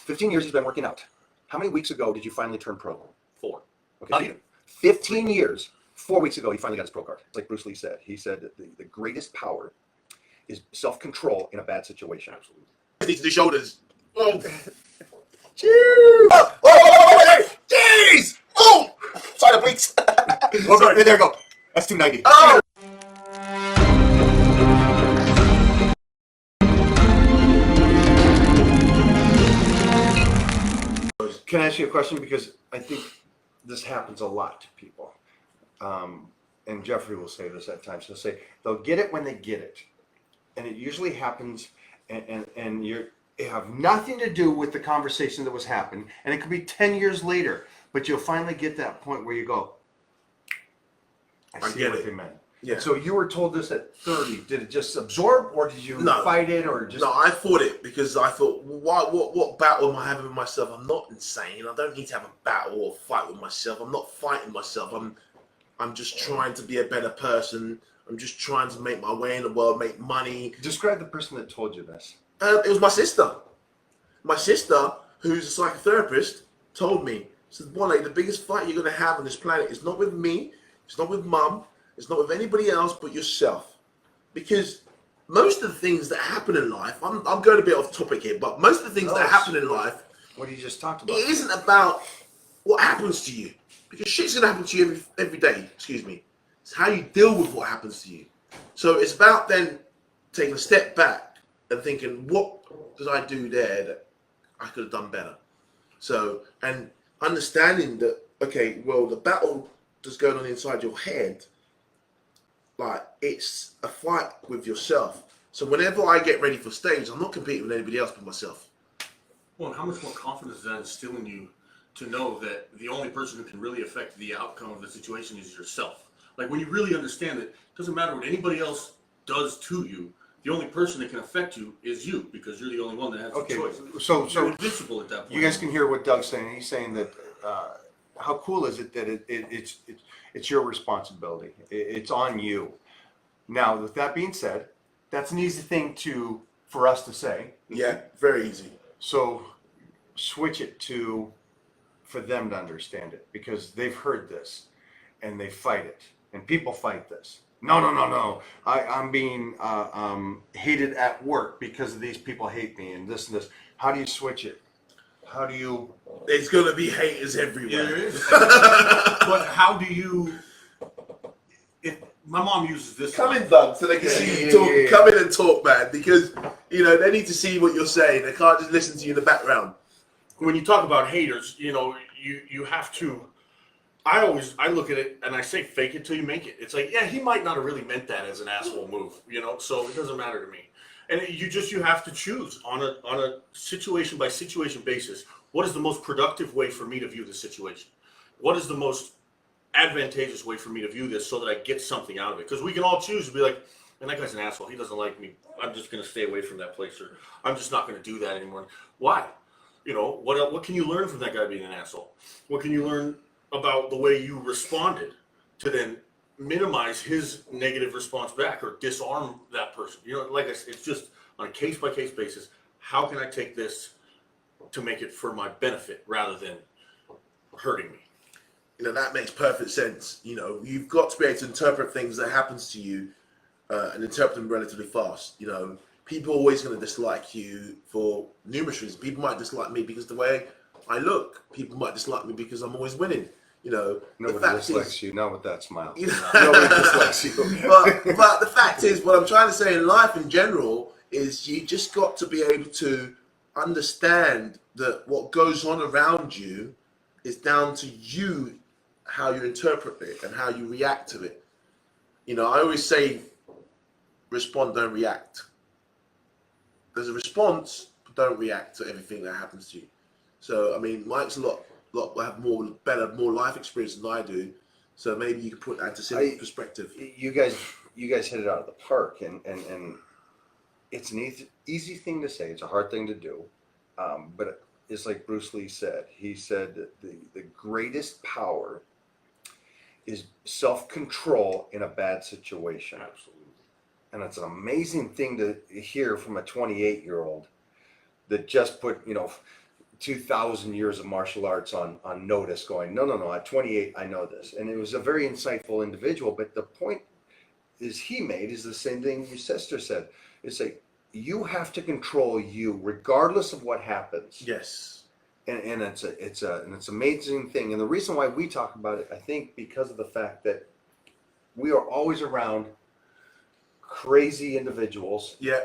15 years he's been working out. How many weeks ago did you finally turn pro? 4. Okay. Not even. 15 years, 4 weeks ago, he finally got his pro card. It's like Bruce Lee said. He said that the greatest power is self-control in a bad situation. Absolutely. Need to do shoulders. Oh. Cheers! Oh, jeez! Oh! Sorry, please. Oh, sorry. There you go. That's 290. Oh! Can I ask you a question? Because I think this happens a lot to people. And Jeffrey will say this at times. He'll say, they'll get it when they get it. And it usually happens, and you have nothing to do with the conversation that was happening. And it could be 10 years later. But you'll finally get that point where you go, I see what they meant. Yeah. So you were told this at 30. Did it just absorb, or did you fight it, or just? No, I fought it because I thought, what battle am I having with myself? I'm not insane. I don't need to have a battle or fight with myself. I'm not fighting myself. I'm just trying to be a better person. I'm just trying to make my way in the world, make money. Describe the person that told you this. It was my sister. My sister, who's a psychotherapist, told me, said, Wale, the biggest fight you're going to have on this planet is not with me, it's not with mum, it's not with anybody else but yourself. Because most of the things that happen in life, I'm going a bit off topic here, but most of the things that happen in life, what you just talked about, it isn't about what happens to you. Because shit's going to happen to you every day, excuse me. It's how you deal with what happens to you. So it's about then taking a step back and thinking, what did I do there that I could have done better? So, and understanding that, okay, well, the battle that's going on inside your head, like, it's a fight with yourself. So whenever I get ready for stage, I'm not competing with anybody else but myself. Well, and how much more confidence does that instill in you to know that the only person who can really affect the outcome of the situation is yourself? Like, when you really understand that it doesn't matter what anybody else does to you, the only person that can affect you is you, because you're the only one that has the choice. So you're invincible at that point. You guys can hear what Doug's saying. He's saying that how cool is it that it's your responsibility. It's on you. Now, with that being said, that's an easy thing for us to say. Yeah, very easy. So switch it to for them to understand it, because they've heard this and they fight it, and people fight this. No. I'm being hated at work because these people hate me and this and this. How do you switch it? How do you? There's going to be haters everywhere. Yeah, there is. But how do you? If my mom uses this. Come in, Doug, so they can see you talk. Yeah. Come in and talk, man, because they need to see what you're saying. They can't just listen to you in the background. When you talk about haters, you have to. I look at it and I say, fake it till you make it. It's like, yeah, he might not have really meant that as an asshole move, so it doesn't matter to me. And you have to choose on a situation by situation basis. What is the most productive way for me to view this situation? What is the most advantageous way for me to view this so that I get something out of it? Because we can all choose to be like, man, that guy's an asshole. He doesn't like me. I'm just going to stay away from that place, or I'm just not going to do that anymore. Why? What can you learn from that guy being an asshole? What can you learn about the way you responded to then minimize his negative response back or disarm that person? Like I said, it's just on a case-by-case basis. How can I take this to make it for my benefit rather than hurting me? That makes perfect sense. You've got to be able to interpret things that happens to you and interpret them relatively fast. People are always going to dislike you for numerous reasons. People might dislike me because the way I look. People might dislike me because I'm always winning. Nobody dislikes you, not with that smile. Nobody dislikes you. But the fact is, what I'm trying to say in life in general is you just got to be able to understand that what goes on around you is down to you, how you interpret it and how you react to it. I always say, respond, don't react. There's a response, but don't react to everything that happens to you. So, Mike's have more life experience than I do. So maybe you could put that into perspective. You guys hit it out of the park, and it's an easy thing to say. It's a hard thing to do, but it's like Bruce Lee said. He said that the greatest power is self-control in a bad situation. Absolutely. And it's an amazing thing to hear from a 28-year-old that just put, 2,000 years of martial arts on notice, going, no, at 28 I know this. And it was a very insightful individual, but the point is he made is the same thing your sister said. It's like, you have to control you regardless of what happens. Yes. And it's an amazing thing. And the reason why we talk about it, I think, because of the fact that we are always around crazy individuals. Yeah.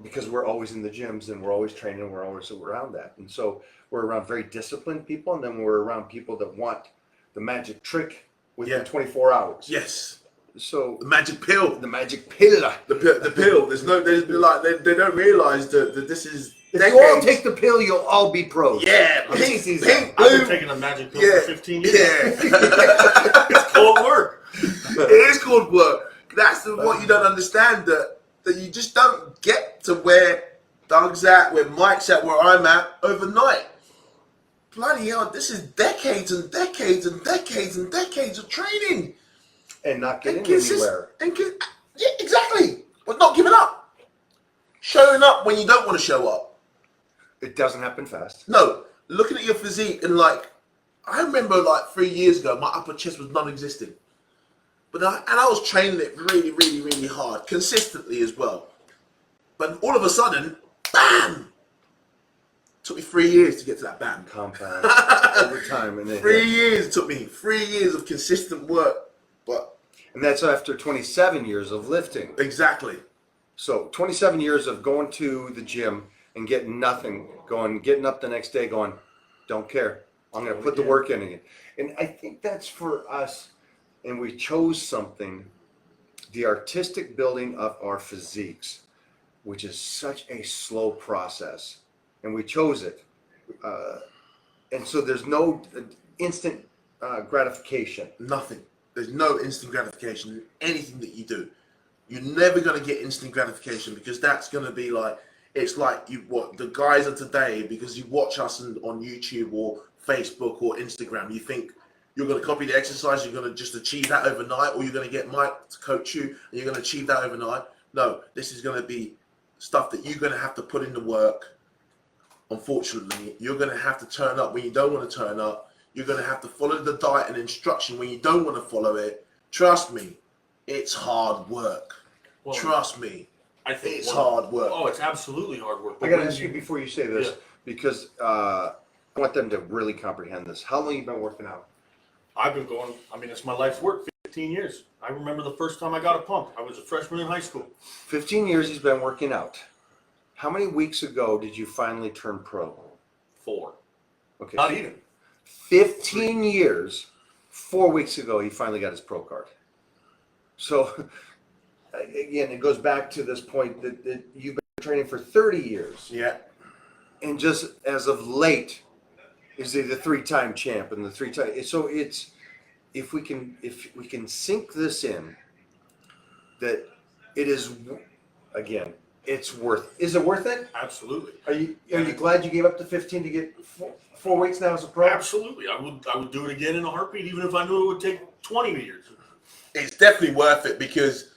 Because we're always in the gyms and we're always training, we're always around that. And so we're around very disciplined people, and then we're around people that want the magic trick within 24 hours. Yes. So The magic pill. the magic pill. The pill. There's like they don't realize that this is. If you all take the pill, you'll all be pros. Yeah, I'm pink, pink, pink, I've been blue. taking a magic pill Yeah. for 15 years. Yeah. It's cold work. It is called work. That's what you don't understand, that you just don't get to where Doug's at, where Mike's at, where I'm at overnight. Bloody hell, this is decades and decades and decades and decades of training. And not getting consist- anywhere. Yeah, exactly. But not giving up. Showing up when you don't want to show up. It doesn't happen fast. No, looking at your physique and like, I remember like 3 years ago, my upper chest was non-existent. But I was training it really, really, really hard, consistently as well. But all of a sudden, bam! Took me 3 years to get to that bam. Compound over time. And 3 years it took me. 3 years of consistent work. But and that's after 27 years of lifting. exactly. So 27 years of going to the gym and getting nothing, getting up the next day going, don't care. I'm going to put the work in again. And I think that's for us, and we chose something, the artistic building of our physiques, which is such a slow process. And we chose it. And so there's no instant gratification. Nothing. There's no instant gratification in anything that you do. You're never going to get instant gratification, because that's going to be like, it's like the guys of today, because you watch us on YouTube or Facebook or Instagram, you think you're going to copy the exercise, you're going to just achieve that overnight, or you're going to get Mike to coach you and you're going to achieve that overnight. No, this is going to be stuff that you're going to have to put in the work. Unfortunately, you're going to have to turn up when you don't want to turn up. You're going to have to follow the diet and instruction when you don't want to follow it. Trust me, it's hard work. Well, Trust me, I think it's hard work. Oh, it's absolutely hard work. I But got to when ask you before you say this, Yeah. because I want them to really comprehend this. How long have you been working out? I've been going, I mean, it's my life's work, 15 years. I remember the first time I got a pump. I was a freshman in high school. 15 years he's been working out. How many weeks ago did you finally turn pro? 4. Okay. Not even. 15 years, 4 weeks ago, he finally got his pro card. So, again, it goes back to this point that you've been training for 30 years. Yeah. And just as of late, is he the 3-time champ and the 3-time. So it's, if we can sink this in, that it is, again, it's worth. Is it worth it? Absolutely. Are you glad you gave up the 15 to get 4 weeks now as a pro? Absolutely. I would do it again in a heartbeat, even if I knew it would take 20 years. It's definitely worth it, because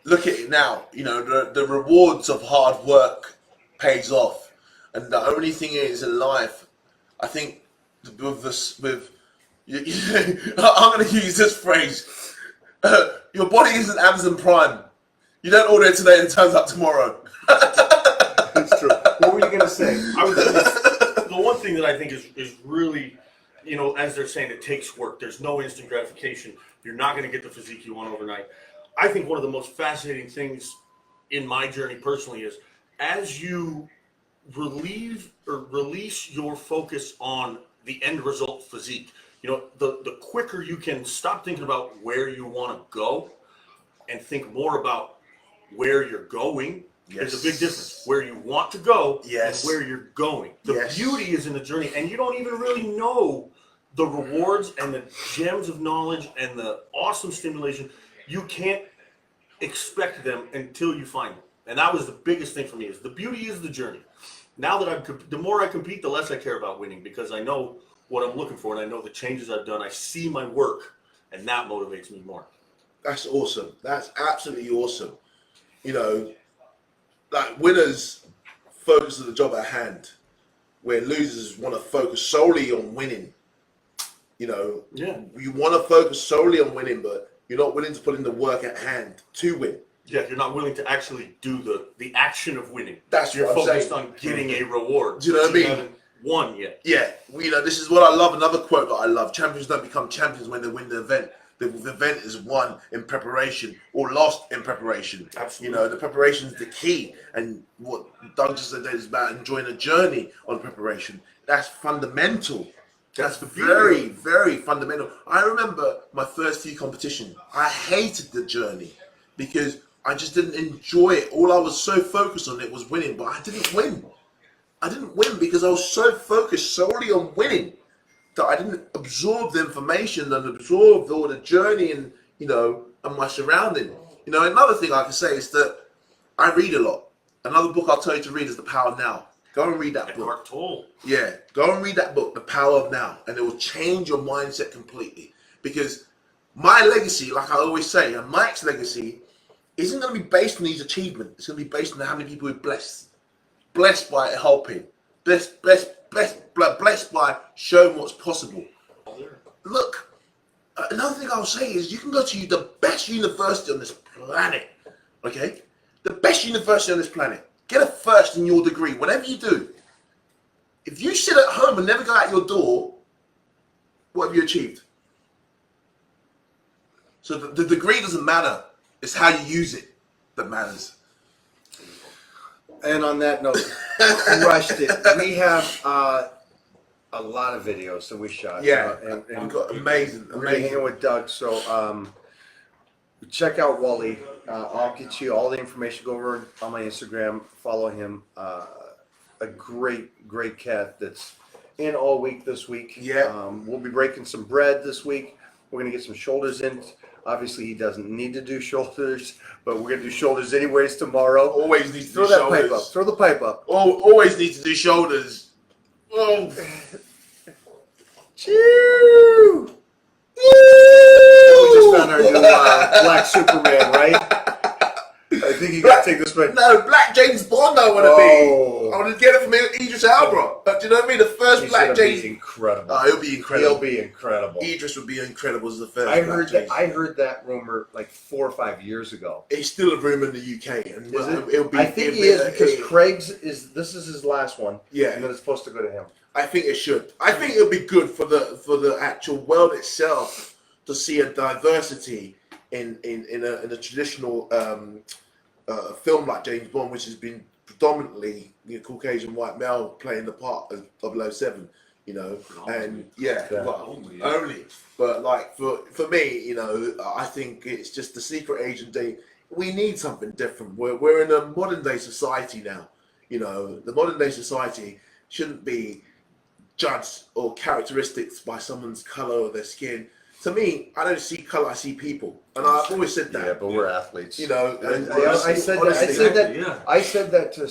look at it now. You know, the rewards of hard work pays off, and the only thing is in life, I think with this, I'm going to use this phrase: your body isn't Amazon Prime. You don't order it today and it turns up tomorrow. That's true. What were you going to say? The one thing that I think is really, you know, as they're saying, it takes work. There's no instant gratification. You're not going to get the physique you want overnight. I think one of the most fascinating things in my journey personally is, as you release your focus on the end result physique, you know, the quicker you can stop thinking about where you want to go and think more about where you're going. Yes. There's a big difference. Where you want to go Yes. and where you're going. The Yes. beauty is in the journey, and you don't even really know the rewards and the gems of knowledge and the awesome stimulation. You can't expect them until you find them. And that was the biggest thing for me, is the beauty is the journey. Now that the more I compete, the less I care about winning, because I know what I'm looking for and I know the changes I've done. I see my work, and that motivates me more. That's awesome. That's absolutely awesome. You know, like, winners focus on the job at hand. where losers want to focus solely on winning. You know, Yeah. you want to focus solely on winning, but you're not willing to put in the work at hand to win. Yeah, you're not willing to actually do the action of winning. That's You're what I'm focused saying. on getting a reward. Do you know what I but mean? haven't won yet. Yeah, you know, this is what I love. Another quote that I love: champions don't become champions when they win the event. The event is won in preparation or lost in preparation. Absolutely. You know, the preparation is the key. And what Doug just said is about enjoying a journey on preparation. That's fundamental. That's very, very fundamental. I remember my first few competitions. I hated the journey because I just didn't enjoy it. All I was so focused on it was winning, but I didn't win. I didn't win because I was so focused solely on winning that I didn't absorb the information and absorb all the journey and, you know, and my surrounding. You know, another thing I can say is that I read a lot. Another book I'll tell you to read is The Power of Now. Go and read that book. Eckhart Tolle. Yeah, go and read that book, The Power of Now, and it will change your mindset completely. Because my legacy, like I always say, and Mike's legacy, isn't going to be based on these achievements. It's going to be based on how many people we're blessed. Blessed by helping. Blessed by showing what's possible. Look, another thing I'll say is you can go to the best university on this planet, okay? The best university on this planet. Get a first in your degree, whatever you do. If you sit at home and never go out your door, what have you achieved? So the degree doesn't matter. It's how you use it that matters. And on that note, crushed it. We have a lot of videos that we shot. Yeah, and we've got amazing. we're gonna hang out with Doug. So check out Wally. I'll get you all the information. Go over on my Instagram. Follow him. A great cat that's in all week this week. Yeah. We'll be breaking some bread this week. We're gonna get some shoulders in. Obviously, he doesn't need to do shoulders, but we're gonna do shoulders anyways tomorrow. Always need to Throw do that shoulders. pipe up. Throw the pipe up. Always need to do shoulders. Oh. Choo! We just found our new Black Superman, right? I think you gotta take this one. No, Black James Bond I want to Oh. be. I want to get it from Idris Elba. Do you know what I mean? The first He's Black gonna James. be incredible. Oh, he'll be incredible. He'll be incredible. Idris would be incredible as the first I Black heard James. that. I heard that rumor like 4 or 5 years ago. He's still a rumor in the UK, and Is it? it'll be. I think it'll he be- is because Craig's is. This is his last one. Yeah. and then it's supposed to go to him. I think it should. I think it'll be good for the actual world itself to see a diversity in a traditional film like James Bond, which has been predominantly Caucasian white male playing the part of 007. You know, and yeah, Yeah. well, only. But like for me, you know, I think it's just the secret agent day. We need something different. We're in a modern day society now. You know, the modern day society shouldn't be judged or characteristics by someone's color or their skin. To me, I don't see color; I see people, and I've always said that. Yeah, but we're athletes. You know, and I said that. I honestly, said that. Yeah. I said that to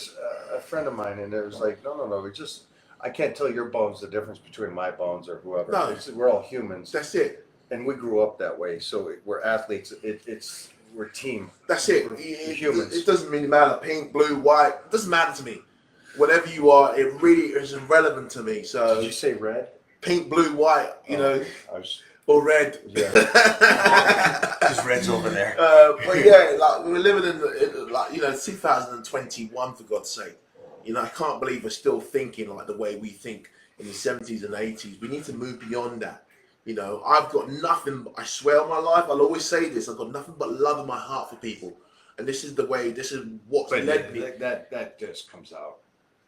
a friend of mine, and it was like, no. It just I can't tell your bones the difference between my bones or whoever. No. We're all humans, that's it. and we grew up that way. So we're athletes. We're a team. That's it. We're It humans. doesn't really matter. Pink, blue, white. It doesn't matter to me. Whatever you are, it really is irrelevant to me. Did So you say red? pink, blue, white. You know, I was. or red. Yeah. Because Red's over there. But yeah, like we're living in like 2021 for God's sake. You know, I can't believe we're still thinking like the way we think in the 70s and 80s. We need to move beyond that. You know, I've got nothing. I swear on my life, I'll always say this. I've got nothing but love in my heart for people, and this is the way. This is what's But led me. that just comes out.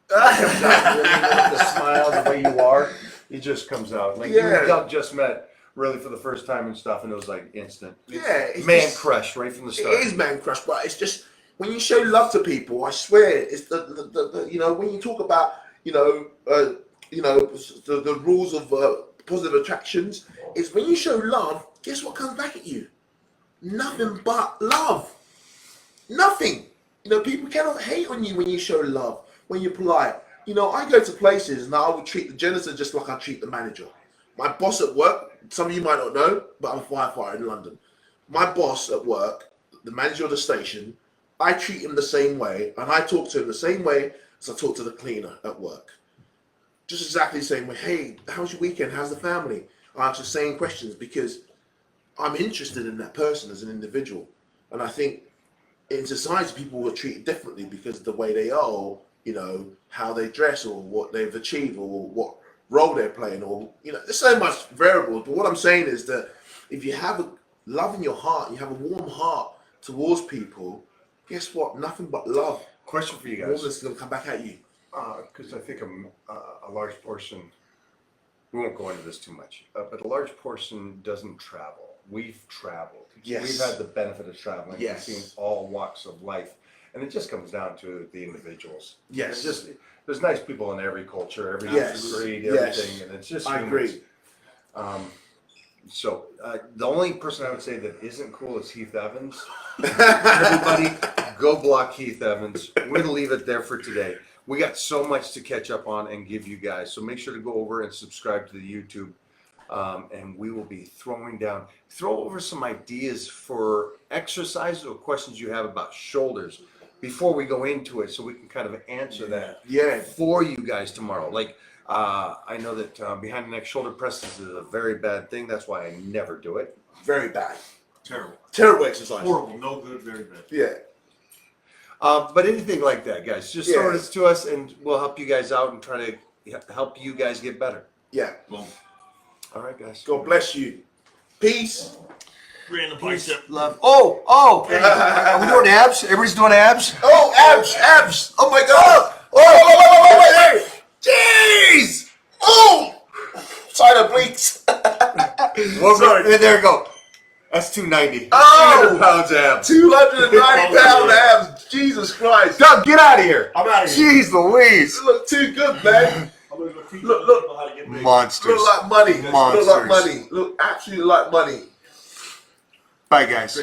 The smile, the way you are, it just comes out. Like you Yeah. and Doug just met really for the first time and stuff, and it was like instant. Yeah, it's Man just- crush right from the It start. is man crush, but it's just when you show love to people. I swear, it's the you know, when you talk about the rules of positive attractions. It's when you show love. Guess what comes back at you? Nothing but love. Nothing. You know, people cannot hate on you when you show love, when you're polite. You know, I go to places and I will treat the janitor just like I treat the manager. My boss at work, some of you might not know, but I'm a firefighter in London. My boss at work, the manager of the station, I treat him the same way and I talk to him the same way as I talk to the cleaner at work. just exactly the same way. Hey, how's your weekend? How's the family? I ask the same questions because I'm interested in that person as an individual. And I think in society, people are treated differently because of the way they are, or, you know, how they dress or what they've achieved or what role they're playing, or, you know, there's so much variables. But what I'm saying is that if you have a love in your heart, you have a warm heart towards people, guess what? Nothing but love. Question for you guys. Warmness is going to come back at you. Because I think a large portion, we won't go into this too much, but a large portion doesn't travel. We've traveled. Yes. We've had the benefit of traveling. Yes. We've seen all walks of life. And it just comes down to the individuals. Yes. It's just, there's nice people in every culture, every Yes. creed, Yes. everything. And it's just I humans. agree. So the only person I would say that isn't cool is Heath Evans. Everybody, go block Heath Evans. We're going to leave it there for today. We got so much to catch up on and give you guys. So make sure to go over and subscribe to the YouTube. And we will be throw over some ideas for exercises or questions you have about shoulders before we go into it, so we can kind of answer that Yeah. for you guys tomorrow. Like, I know that behind the neck shoulder presses is a very bad thing. That's why I never do it. Very bad. Terrible. Terrible exercise. Horrible. No good. Very bad. Yeah. But anything like that, guys, just throw Yeah. this to us and we'll help you guys out and try to help you guys get better. Yeah. Boom. All right, guys. God bless you. Peace. Random bicep. Love. Oh, are we doing abs? Everybody's doing abs? Oh, abs. Oh my God. Oh, jeez. Oh. Side obliques. Sorry. There you go. That's 290. Oh. 200 pounds abs. 290 pound abs. Jesus Christ. Doug, get out of here. I'm out of here. Jeez Louise. You look too good, man. I'm gonna go teach Look, other look. people how to get big. Monsters. Look like money. Monsters. Look like money. Look absolutely like money. Bye, guys.